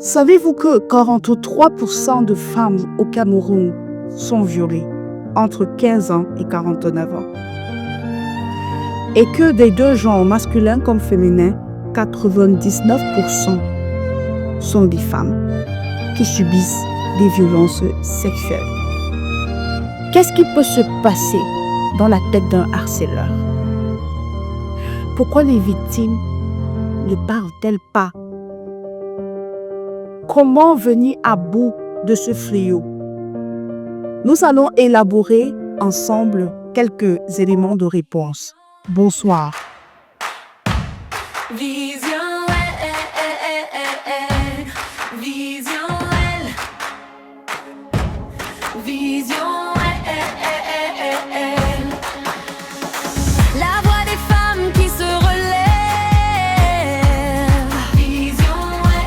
Savez-vous que 43% de femmes au Cameroun sont violées entre 15 ans et 49 ans? Et que des deux genres, masculin comme féminin, 99% sont des femmes qui subissent des violences sexuelles. Qu'est-ce qui peut se passer dans la tête d'un harceleur? Pourquoi les victimes ne parlent-elles pas? Comment venir à bout de ce fléau? Nous allons élaborer ensemble quelques éléments de réponse. Bonsoir. Vision L, Vision L, Vision L. La voix des femmes qui se relèvent. Vision L,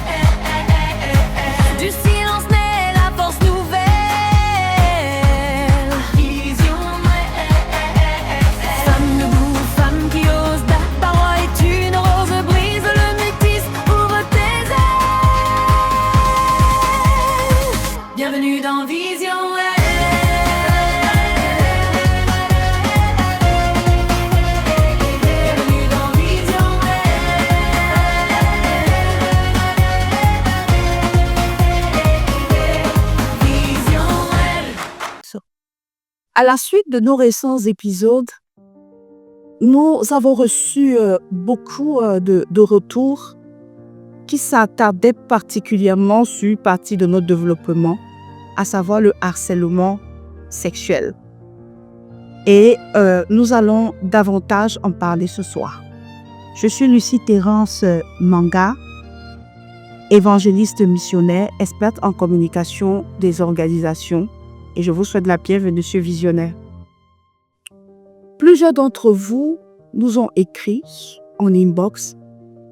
du silence naît la force nouvelle. Vision L, femme debout, femme qui ose, ta parole est une rose, brise le métis, ouvre tes ailes. Bienvenue dans Vision L. Bienvenue dans Vision L. Vision L. À la suite de nos récents épisodes, nous avons reçu beaucoup de retours qui s'attardaient particulièrement sur une partie de notre développement, à savoir le harcèlement sexuel. Et nous allons davantage en parler ce soir. Je suis Lucie Terence Manga, évangéliste missionnaire, experte en communication des organisations, et je vous souhaite la bienvenue sur Visionnaire. Plusieurs d'entre vous nous ont écrit en inbox,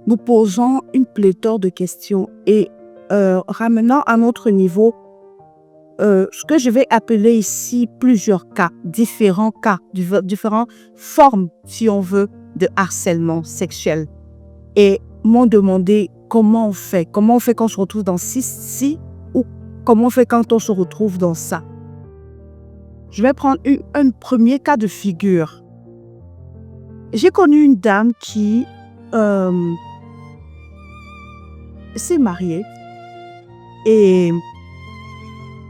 nous posant une pléthore de questions et ramenant à notre niveau ce que je vais appeler ici plusieurs cas, différentes formes, si on veut, de harcèlement sexuel. Et m'ont demandé comment on fait quand on se retrouve dans ci, ou comment on fait quand on se retrouve dans ça. Je vais prendre un premier cas de figure. J'ai connu une dame qui s'est mariée et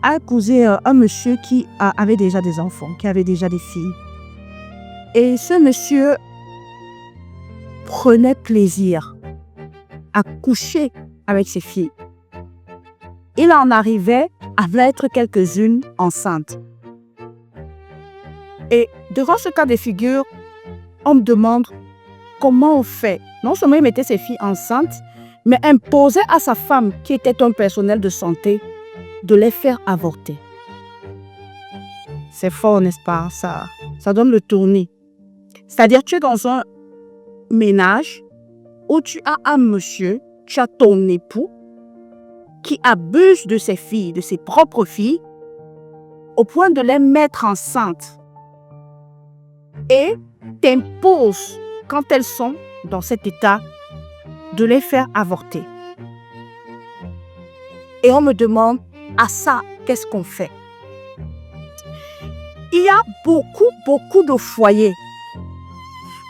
a épousé un monsieur qui avait déjà des enfants, qui avait déjà des filles. Et ce monsieur prenait plaisir à coucher avec ses filles. Il en arrivait à mettre quelques-unes enceintes. Et devant ce cas de figure, on me demande comment on fait. Non seulement il mettait ses filles enceintes, mais imposait à sa femme, qui était un personnel de santé, de les faire avorter. C'est fort, n'est-ce pas? Ça donne le tournis. C'est-à-dire, tu es dans un ménage où tu as un monsieur, tu as ton époux, qui abuse de ses filles, de ses propres filles, au point de les mettre enceintes. Et t'impose, quand elles sont dans cet état, de les faire avorter. Et on me demande, à ça, qu'est-ce qu'on fait? Il y a beaucoup de foyers.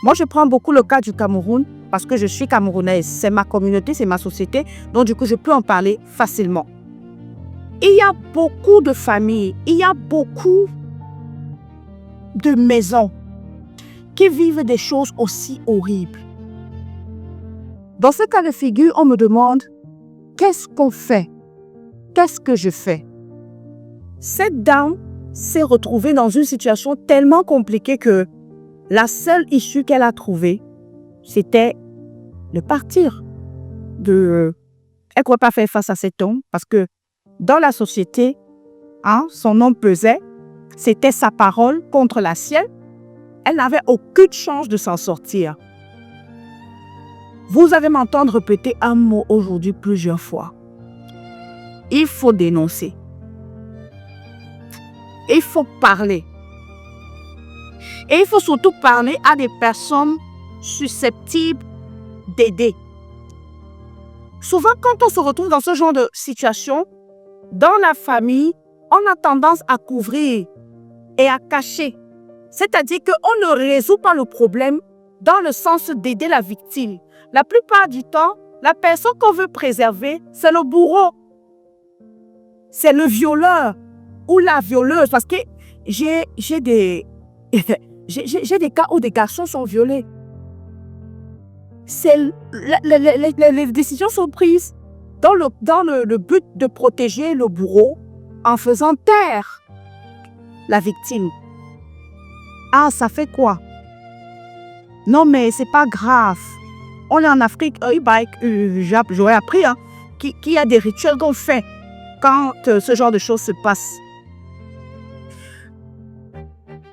Moi, je prends beaucoup le cas du Cameroun parce que je suis camerounaise. C'est ma communauté, c'est ma société. Donc, du coup, je peux en parler facilement. Il y a beaucoup de familles, il y a beaucoup de maisons qui vivent des choses aussi horribles. Dans ce cas de figure, on me demande, qu'est-ce qu'on fait? Qu'est-ce que je fais? Cette dame s'est retrouvée dans une situation tellement compliquée que la seule issue qu'elle a trouvée, c'était de partir. Elle ne pouvait pas faire face à cet homme parce que dans la société, son nom pesait, c'était sa parole contre la sienne. Elle n'avait aucune chance de s'en sortir. Vous allez m'entendre répéter un mot aujourd'hui plusieurs fois. Il faut dénoncer. Il faut parler. Et il faut surtout parler à des personnes susceptibles d'aider. Souvent, quand on se retrouve dans ce genre de situation, dans la famille, on a tendance à couvrir et à cacher. C'est-à-dire qu'on ne résout pas le problème dans le sens d'aider la victime. La plupart du temps, la personne qu'on veut préserver, c'est le bourreau. C'est le violeur ou la violeuse. Parce que j'ai des cas où des garçons sont violés. Les décisions sont prises dans le but de protéger le bourreau en faisant taire la victime. Ah, ça fait quoi? Non, mais c'est pas grave. On est en Afrique, j'aurais appris qu'il y a des rituels qu'on fait quand ce genre de choses se passe.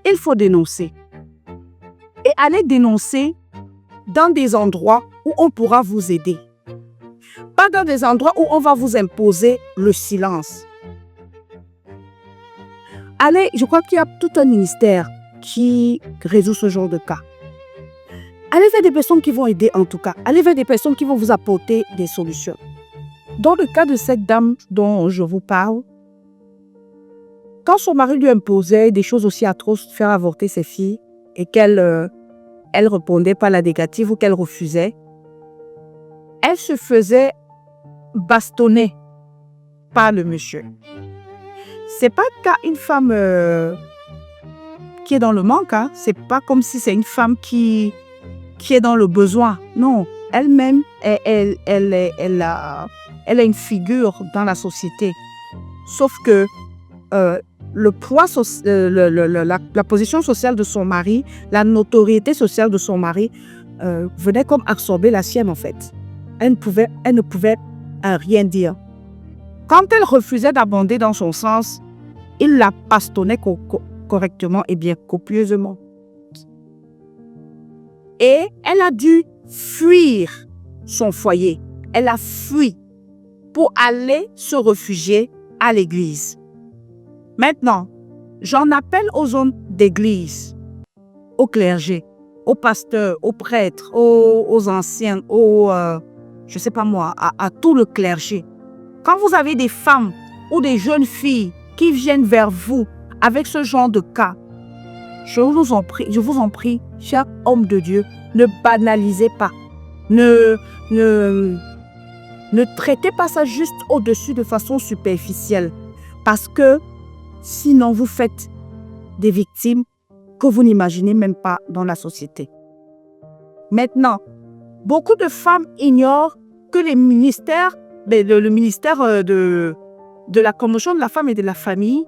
Il faut dénoncer. Et aller dénoncer dans des endroits où on pourra vous aider. Pas dans des endroits où on va vous imposer le silence. Allez, je crois qu'il y a tout un ministère qui résout ce genre de cas. Allez vers des personnes qui vont aider en tout cas. Allez vers des personnes qui vont vous apporter des solutions. Dans le cas de cette dame dont je vous parle, quand son mari lui imposait des choses aussi atroces, faire avorter ses filles, et qu'elle elle répondait pas à la négative ou qu'elle refusait, elle se faisait bastonner par le monsieur. C'est pas qu'une femme qui est dans le manque, hein. C'est pas comme si c'est une femme qui est dans le besoin. Non, elle-même, elle a une figure dans la société. Sauf que le poids, la position sociale de son mari, la notoriété sociale de son mari venait comme absorber la sienne en fait. Elle ne pouvait rien dire. Quand elle refusait d'abonder dans son sens, il la bastonnait correctement et bien copieusement. Et elle a dû fuir son foyer. Elle a fui pour aller se réfugier à l'église. Maintenant, j'en appelle aux hommes d'église, au clergé, aux pasteurs, aux prêtres, aux anciens, je ne sais pas moi, à tout le clergé. Quand vous avez des femmes ou des jeunes filles qui viennent vers vous avec ce genre de cas, je vous en prie, chers hommes de Dieu, ne banalisez pas. Ne traitez pas ça juste au-dessus de façon superficielle. Parce que sinon, vous faites des victimes que vous n'imaginez même pas dans la société. Maintenant, beaucoup de femmes ignorent que le ministère de la promotion de la femme et de la famille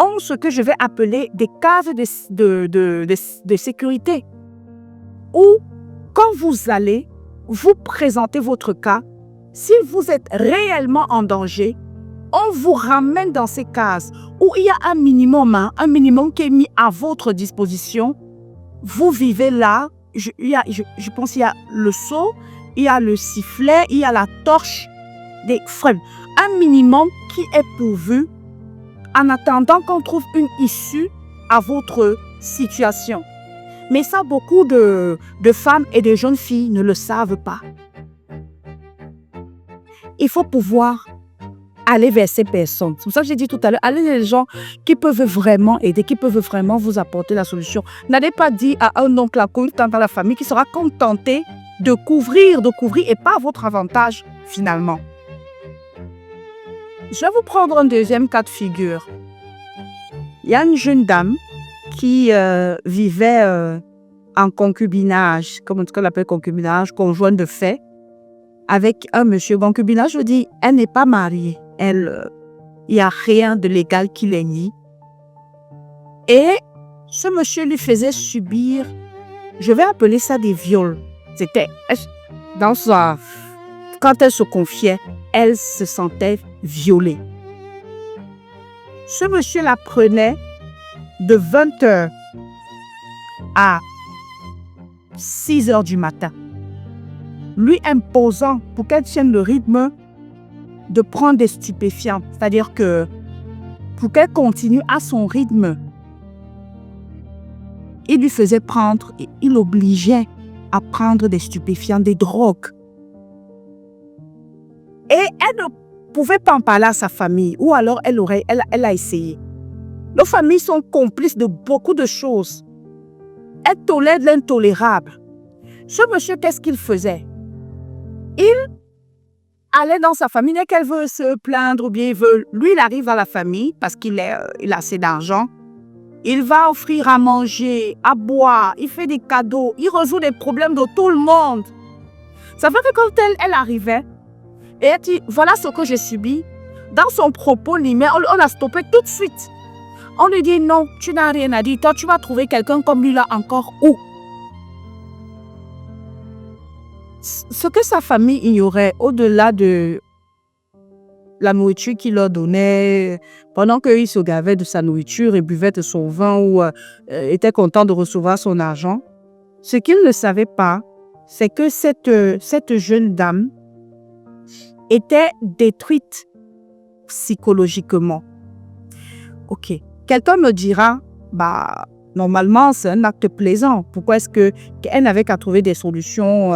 ont ce que je vais appeler des cases de sécurité. Où, quand vous allez, vous présentez votre cas, si vous êtes réellement en danger, on vous ramène dans ces cases où il y a un minimum qui est mis à votre disposition. Vous vivez là, je pense qu'il y a le seau, il y a le sifflet, il y a la torche, des frères. Un minimum qui est pourvu en attendant qu'on trouve une issue à votre situation. Mais ça, beaucoup de femmes et de jeunes filles ne le savent pas. Il faut pouvoir aller vers ces personnes. C'est pour ça que j'ai dit tout à l'heure, allez vers les gens qui peuvent vraiment aider, qui peuvent vraiment vous apporter la solution. N'allez pas dire à un oncle, à une tante dans la famille qui sera contenté de couvrir et pas à votre avantage finalement. Je vais vous prendre un deuxième cas de figure. Il y a une jeune dame qui vivait en concubinage, comme on l'appelle concubinage, conjoint de fait, avec un monsieur. Concubinage, je dis, elle n'est pas mariée. Il n'y a rien de légal qui les nie. Et ce monsieur lui faisait subir, je vais appeler ça des viols. C'était quand elle se confiait, elle se sentait violée. Ce monsieur la prenait de 20h à 6h du matin, lui imposant pour qu'elle tienne le rythme de prendre des stupéfiants. C'est-à-dire que pour qu'elle continue à son rythme, il lui faisait prendre et il l'obligeait à prendre des stupéfiants, des drogues. Elle ne pouvait pas en parler à sa famille ou alors elle a essayé. Nos familles sont complices de beaucoup de choses. Elles tolèrent l'intolérable. Ce monsieur, qu'est-ce qu'il faisait? Il allait dans sa famille, dès qu'elle veut se plaindre ou bien lui, il arrive dans la famille parce qu'il a assez d'argent. Il va offrir à manger, à boire, il fait des cadeaux, il résout les problèmes de tout le monde. Ça fait que quand elle arrivait, et elle dit, voilà ce que j'ai subi, dans son propos, on l'a stoppé tout de suite. On lui dit, non, tu n'as rien à dire, toi tu vas trouver quelqu'un comme lui là encore où? Ce que sa famille ignorait, au-delà de la nourriture qu'il leur donnait, pendant qu'il se gavait de sa nourriture et buvait de son vin ou était content de recevoir son argent, ce qu'il ne savait pas, c'est que cette jeune dame était détruite psychologiquement. Ok, quelqu'un me dira, normalement c'est un acte plaisant. Pourquoi est-ce qu'elle n'avait qu'à trouver des solutions?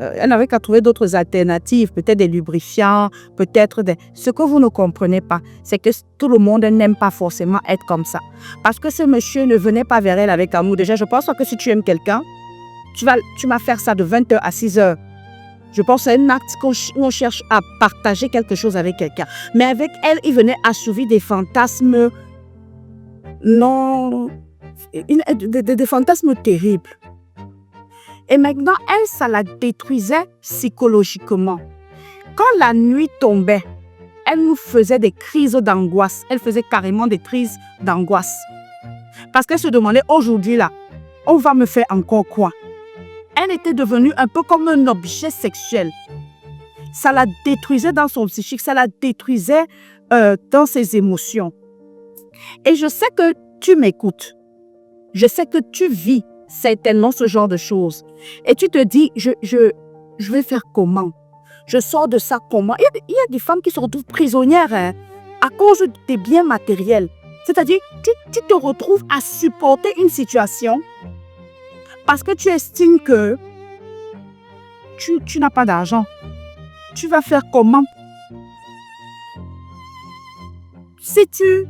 Elle n'avait qu'à trouver d'autres alternatives, peut-être des lubrifiants, peut-être des... Ce que vous ne comprenez pas, c'est que tout le monde n'aime pas forcément être comme ça. Parce que ce monsieur ne venait pas vers elle avec amour. Déjà, je pense que si tu aimes quelqu'un, tu vas faire ça de 20h à 6h. Je pense que c'est un acte où on cherche à partager quelque chose avec quelqu'un. Mais avec elle, il venait assouvir des fantasmes des fantasmes terribles. Et maintenant, elle, ça la détruisait psychologiquement. Quand la nuit tombait, elle nous faisait des crises d'angoisse. Elle faisait carrément des crises d'angoisse. Parce qu'elle se demandait, aujourd'hui là, on va me faire encore quoi? Elle était devenue un peu comme un objet sexuel. Ça la détruisait dans son psychique, ça la détruisait dans ses émotions. Et je sais que tu m'écoutes. Je sais que tu vis certainement ce genre de choses. Et tu te dis, je vais faire comment? Je sors de ça comment? Il y a des femmes qui se retrouvent prisonnières à cause des biens matériels. C'est-à-dire, tu te retrouves à supporter une situation parce que tu estimes que tu n'as pas d'argent. Tu vas faire comment? Si tu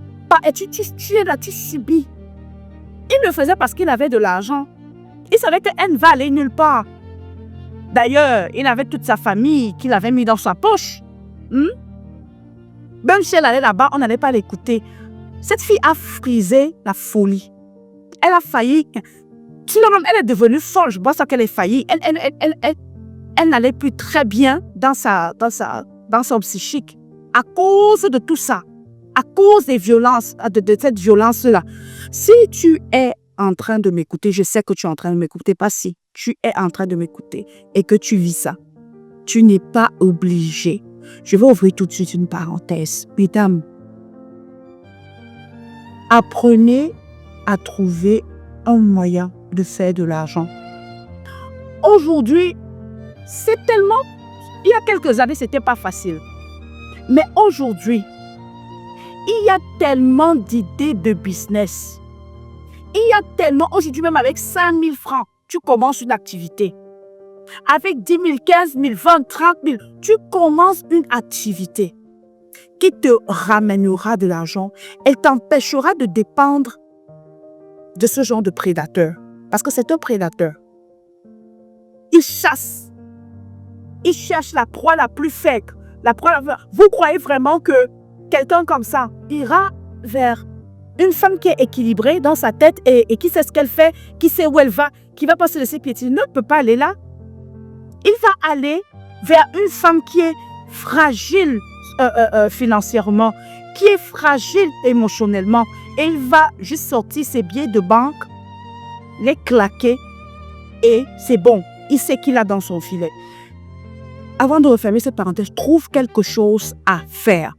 es là, tu subis. Il le faisait parce qu'il avait de l'argent. Il savait qu'elle ne va aller nulle part. D'ailleurs, il avait toute sa famille qu'il avait mis dans sa poche. Même si elle allait là-bas, on n'allait pas l'écouter. Cette fille a frisé la folie. Elle a failli. Sinon, elle est devenue folle. Je vois ça qu'elle est faillie. Elle n'allait plus très bien dans son psychique. À cause de tout ça. À cause des violences, de cette violence-là. Si tu es en train de m'écouter, je sais que tu es en train de m'écouter, pas si. Tu es en train de m'écouter et que tu vis ça. Tu n'es pas obligé. Je vais ouvrir tout de suite une parenthèse. Mesdames, apprenez à trouver un moyen de faire de l'argent. Aujourd'hui, c'est tellement... Il y a quelques années, ce n'était pas facile. Mais aujourd'hui, il y a tellement d'idées de business. Il y a tellement... Aujourd'hui, même avec 5 000 francs, tu commences une activité. Avec 10 000, 15 000, 20, 30 000, tu commences une activité qui te ramènera de l'argent. Elle t'empêchera de dépendre de ce genre de prédateur. Parce que c'est un prédateur. Il chasse. Il cherche la proie la plus faible. Vous croyez vraiment que quelqu'un comme ça ira vers une femme qui est équilibrée dans sa tête et qui sait ce qu'elle fait, qui sait où elle va, qui va pas se laisser piétiner, ne peut pas aller là. Il va aller vers une femme qui est fragile financièrement, qui est fragile émotionnellement. Et il va juste sortir ses billets de banque, les claquer et c'est bon. Il sait qu'il a dans son filet. Avant de refermer cette parenthèse, trouve quelque chose à faire.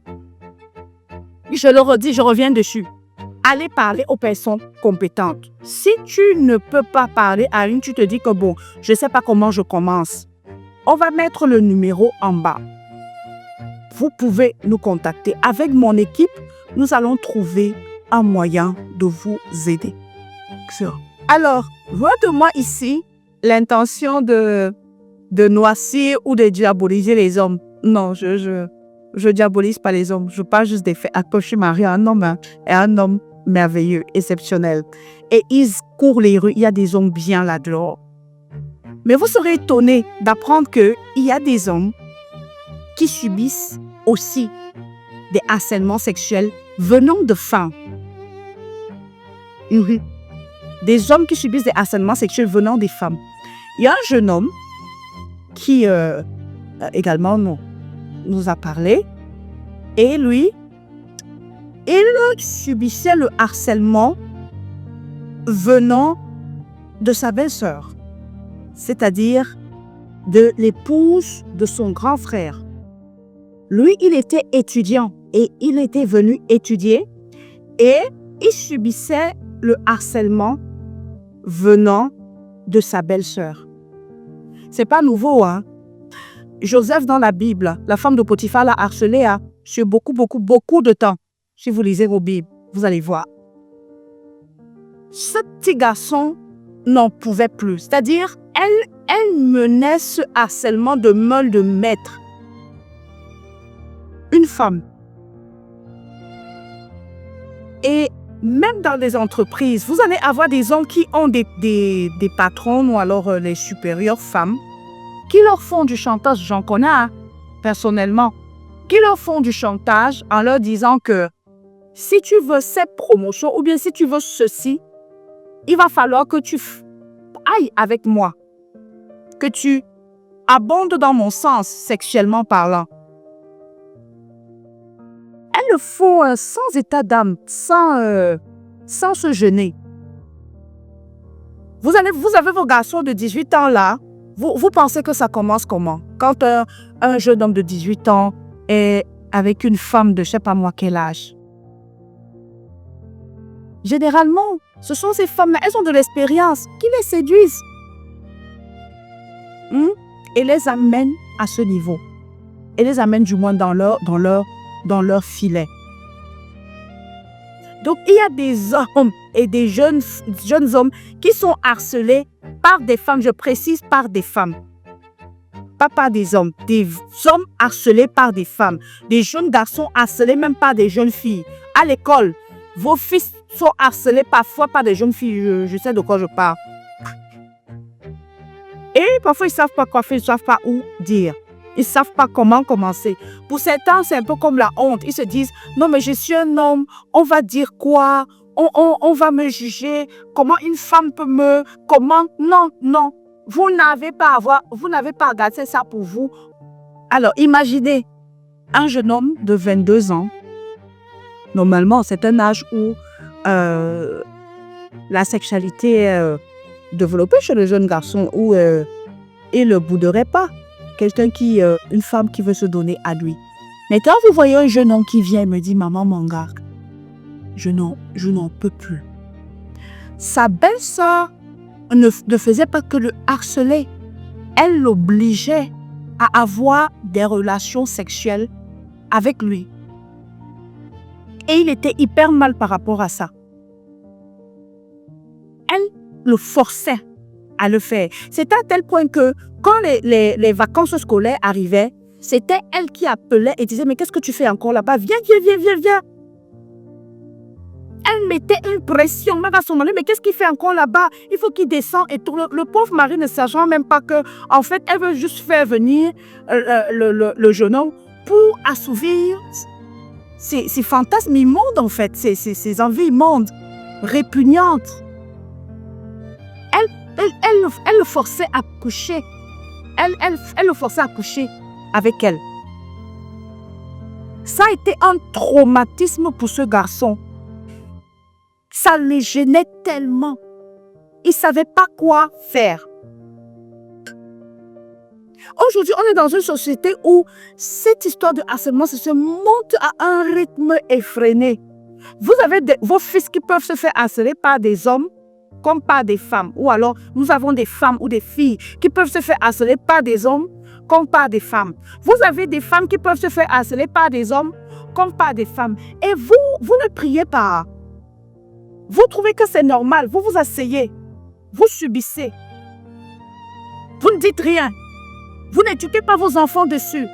Je le redis, je reviens dessus. Allez parler aux personnes compétentes. Si tu ne peux pas parler à une, tu te dis que bon, je ne sais pas comment je commence. On va mettre le numéro en bas. Vous pouvez nous contacter. Avec mon équipe, nous allons trouver un moyen de vous aider. Alors, loin de moi ici, l'intention de noircir ou de diaboliser les hommes. Non, je diabolise pas les hommes. Je parle juste des faits. Accrocher Marie à un homme, hein, et un homme merveilleux, exceptionnel. Et ils courent les rues. Il y a des hommes bien là-dehors. Mais vous serez étonné d'apprendre qu'il y a des hommes qui subissent aussi des harcèlements sexuels venant de femmes. Des hommes qui subissent des harcèlements sexuels venant des femmes. Il y a un jeune homme qui également nous a parlé. Et lui, il subissait le harcèlement venant de sa belle-sœur, c'est-à-dire de l'épouse de son grand frère. Lui, il était étudiant et il était venu étudier et il subissait le harcèlement venant de sa belle-sœur. C'est pas nouveau, hein? Joseph dans la Bible, la femme de Potiphar l'a harcelé sur beaucoup de temps. Si vous lisez vos Bibles, vous allez voir. Ce petit garçon n'en pouvait plus. C'est-à-dire, elle menait ce harcèlement de main de maître. Une femme. Et même dans les entreprises, vous allez avoir des hommes qui ont des patrons ou alors les supérieures femmes qui leur font du chantage. J'en connais personnellement. Qui leur font du chantage en leur disant que si tu veux cette promotion ou bien si tu veux ceci, il va falloir que tu ailles avec moi. Que tu abondes dans mon sens, sexuellement parlant. Elles le font sans état d'âme, sans se gêner. Vous avez vos garçons de 18 ans là. Vous pensez que ça commence comment? Quand un jeune homme de 18 ans est avec une femme de je ne sais pas moi quel âge. Généralement, ce sont ces femmes-là, elles ont de l'expérience qui les séduisent. Et les amènent à ce niveau. Et les amènent du moins dans leur filet. Donc, il y a des hommes et des jeunes hommes qui sont harcelés par des femmes, je précise par des femmes. Pas par des hommes harcelés par des femmes. Des jeunes garçons harcelés même par des jeunes filles. À l'école, vos fils sont harcelés parfois par des jeunes filles. Je sais de quoi je parle. Et parfois, ils ne savent pas quoi faire, ils ne savent pas où dire. Ils ne savent pas comment commencer. Pour certains, c'est un peu comme la honte. Ils se disent, non mais je suis un homme, on va dire quoi? On va me juger. Comment une femme peut me... Comment? Non. Vous n'avez pas à garder ça pour vous. Alors, imaginez un jeune homme de 22 ans. Normalement, c'est un âge où la sexualité est développée chez le jeune garçon, où il ne bouderait pas. Une femme qui veut se donner à lui. Mais quand vous voyez un jeune homme qui vient et me dit, maman, mon gars, je n'en peux plus. Sa belle-sœur ne faisait pas que le harceler. Elle l'obligeait à avoir des relations sexuelles avec lui. Et il était hyper mal par rapport à ça. Elle le forçait à le faire. C'était à tel point que quand les vacances scolaires arrivaient, c'était elle qui appelait et disait, mais qu'est-ce que tu fais encore là-bas? Viens. Elle mettait une pression, même à son mari, mais qu'est-ce qu'il fait encore là-bas? Il faut qu'il descende et tout. Le pauvre mari ne sachant même pas que, en fait, elle veut juste faire venir le jeune homme pour assouvir ses fantasmes immondes, en fait, ses envies immondes, répugnantes. Elle le forçait à coucher. Elle le forçait à coucher avec elle. Ça a été un traumatisme pour ce garçon. Ça les gênait tellement. Il ne savait pas quoi faire. Aujourd'hui, on est dans une société où cette histoire de harcèlement se monte à un rythme effréné. Vous avez vos fils qui peuvent se faire harceler par des hommes comme par des femmes. Ou alors, nous avons des femmes ou des filles qui peuvent se faire harceler par des hommes comme par des femmes. Vous avez des femmes qui peuvent se faire harceler par des hommes comme par des femmes. Et vous ne priez pas. Vous trouvez que c'est normal. Vous vous asseyez. Vous subissez. Vous ne dites rien. Vous n'éduquez pas vos enfants dessus.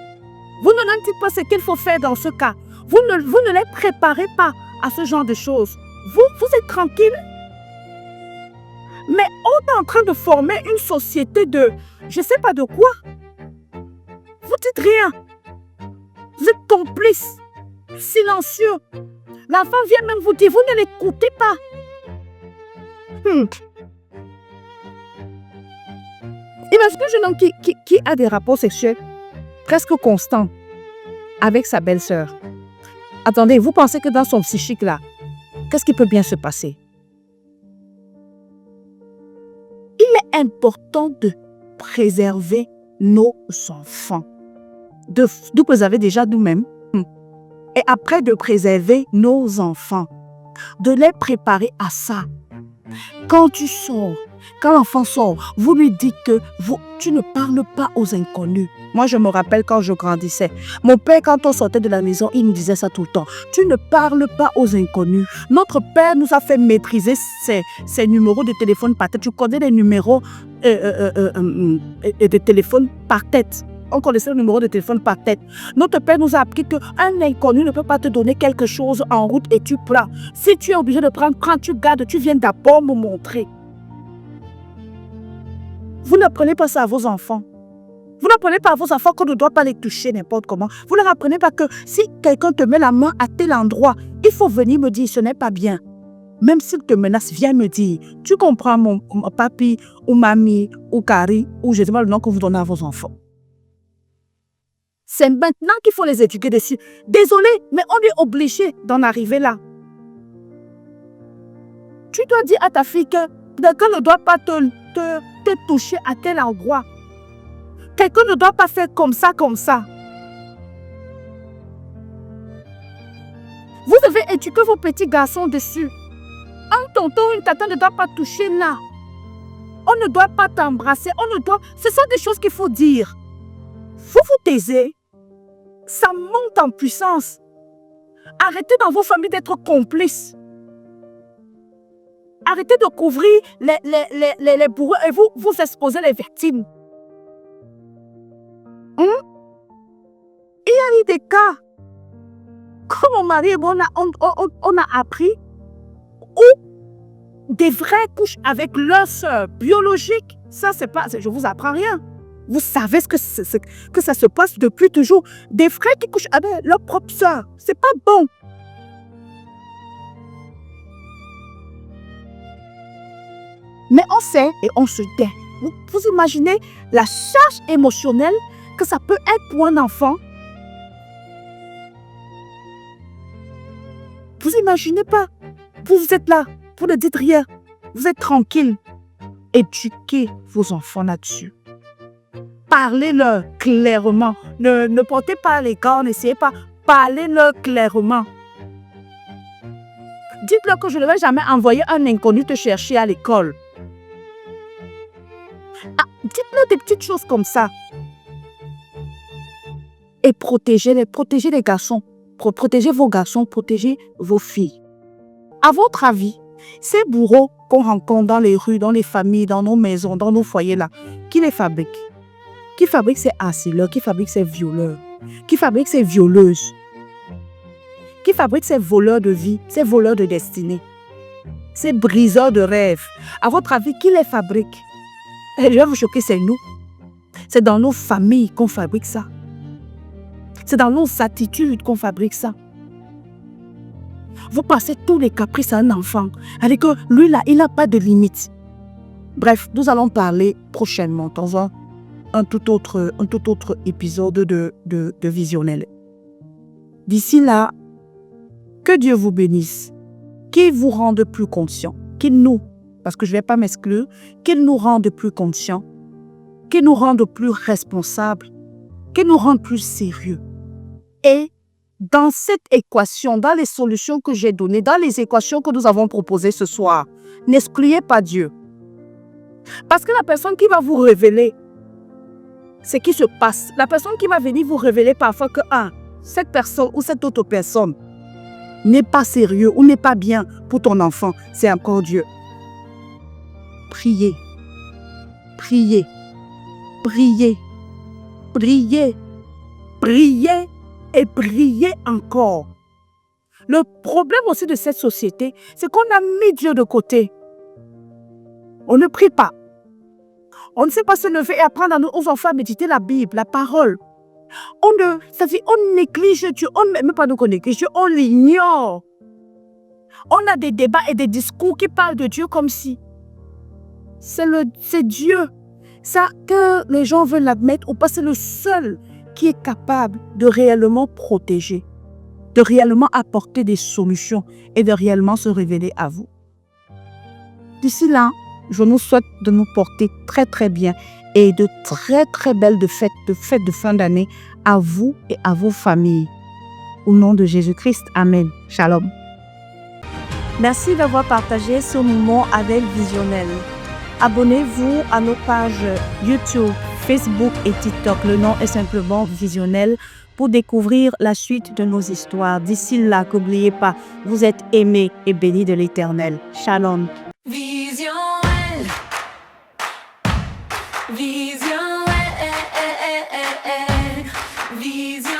Vous ne dites pas ce qu'il faut faire dans ce cas. Vous ne les préparez pas à ce genre de choses. Vous êtes tranquille. Mais on est en train de former une société de, je ne sais pas de quoi. Vous dites rien. Vous êtes complice, silencieux. L'enfant vient même vous dire, vous ne l'écoutez pas. Imagine un jeune homme qui a des rapports sexuels presque constants avec sa belle-sœur. Attendez, vous pensez que dans son psychique là, qu'est-ce qui peut bien se passer? Il est important de préserver nos enfants. De préserver déjà nous-mêmes. Et après de préserver nos enfants. De les préparer à ça. Quand tu sors, quand l'enfant sort, vous lui dites que tu ne parles pas aux inconnus. Moi, je me rappelle quand je grandissais. Mon père, quand on sortait de la maison, il nous disait ça tout le temps. Tu ne parles pas aux inconnus. Notre père nous a fait maîtriser ses numéros de téléphone par tête. Tu connais les numéros de téléphone par tête. On connaissait le numéro de téléphone par tête. Notre père nous a appris qu'un inconnu ne peut pas te donner quelque chose en route et tu prends. Si tu es obligé de prendre, quand tu gardes, tu viens d'abord me montrer. Vous n'apprenez pas ça à vos enfants. Vous n'apprenez pas à vos enfants qu'on ne doit pas les toucher n'importe comment. Vous ne leur apprenez pas que si quelqu'un te met la main à tel endroit, il faut venir me dire ce n'est pas bien. Même s'il te menace, viens me dire. Tu comprends mon papi ou mamie ou Carrie ou je ne sais pas le nom que vous donnez à vos enfants. C'est maintenant qu'il faut les éduquer dessus. Désolé, mais on est obligé d'en arriver là. Tu dois dire à ta fille que quelqu'un ne doit pas te toucher à tel endroit. Quelqu'un ne doit pas faire comme ça, comme ça. Vous devez éduquer vos petits garçons dessus. Un tonton, une tata ne doit pas toucher là. On ne doit pas t'embrasser. Ce sont des choses qu'il faut dire. Vous vous taisez. Ça monte en puissance. Arrêtez dans vos familles d'être complices. Arrêtez de couvrir les bourreaux et vous exposez les victimes. Il y a eu des cas, comme mon mari et moi, on a appris, où des vrais couchent avec leur sœur biologique. Ça, c'est pas, je vous apprends rien. Vous savez que ça se passe depuis toujours. Des frères qui couchent avec leur propre sœur. C'est pas bon. Mais on sait et on se tait. Vous imaginez la charge émotionnelle que ça peut être pour un enfant? Vous imaginez pas? Vous êtes là, vous ne dites rien. Vous êtes tranquille. Éduquez vos enfants là-dessus. Parlez-leur clairement. Ne portez pas les gants, n'essayez pas. Parlez-leur clairement. Dites-leur que je ne vais jamais envoyer un inconnu te chercher à l'école. Dites-leur des petites choses comme ça. Et protégez les garçons. Protégez vos garçons, protégez vos filles. À votre avis, ces bourreaux qu'on rencontre dans les rues, dans les familles, dans nos maisons, dans nos foyers là, qui les fabrique? Qui fabrique ces harceleurs? Qui fabrique ces violeurs? Qui fabrique ces violeuses? Qui fabrique ces voleurs de vie, ces voleurs de destinée? Ces briseurs de rêves? À votre avis, qui les fabrique? Et je vais vous choquer, c'est nous. C'est dans nos familles qu'on fabrique ça. C'est dans nos attitudes qu'on fabrique ça. Vous passez tous les caprices à un enfant. Avec que lui là, il n'a pas de limite. Bref, nous allons parler prochainement dans un tout autre épisode de Visionnel. D'ici là, que Dieu vous bénisse. Qu'il vous rende plus conscient. Parce que je ne vais pas m'exclure, qu'il nous rende plus conscients. Qu'il nous rende plus responsables. Qu'il nous rende plus sérieux. Et dans cette équation, dans les solutions que j'ai données, dans les équations que nous avons proposées ce soir, n'excluez pas Dieu. Parce que la personne qui va vous révéler ce qui se passe, la personne qui va venir vous révéler parfois que cette personne ou cette autre personne n'est pas sérieux ou n'est pas bien pour ton enfant, c'est encore Dieu. Priez, priez, priez, priez. prier et prier encore. Le problème aussi de cette société, c'est qu'on a mis Dieu de côté. On ne prie pas. On ne sait pas se lever et apprendre à nos enfants à méditer la Bible, la parole. On néglige Dieu, même pas nous qu'on néglige Dieu, on l'ignore. On a des débats et des discours qui parlent de Dieu comme si c'est Dieu. Ça, que les gens veulent l'admettre ou pas, c'est le seul qui est capable de réellement protéger, de réellement apporter des solutions et de réellement se révéler à vous. D'ici là, je nous souhaite de nous porter très très bien et de très très belles fêtes de fin d'année à vous et à vos familles. Au nom de Jésus-Christ, Amen. Shalom. Merci d'avoir partagé ce moment avec Visionnel. Abonnez-vous à nos pages YouTube, Facebook et TikTok. Le nom est simplement Visionnel pour découvrir la suite de nos histoires. D'ici là, n'oubliez pas, vous êtes aimés et bénis de l'Éternel. Shalom. Visionnel. Vision, Vision.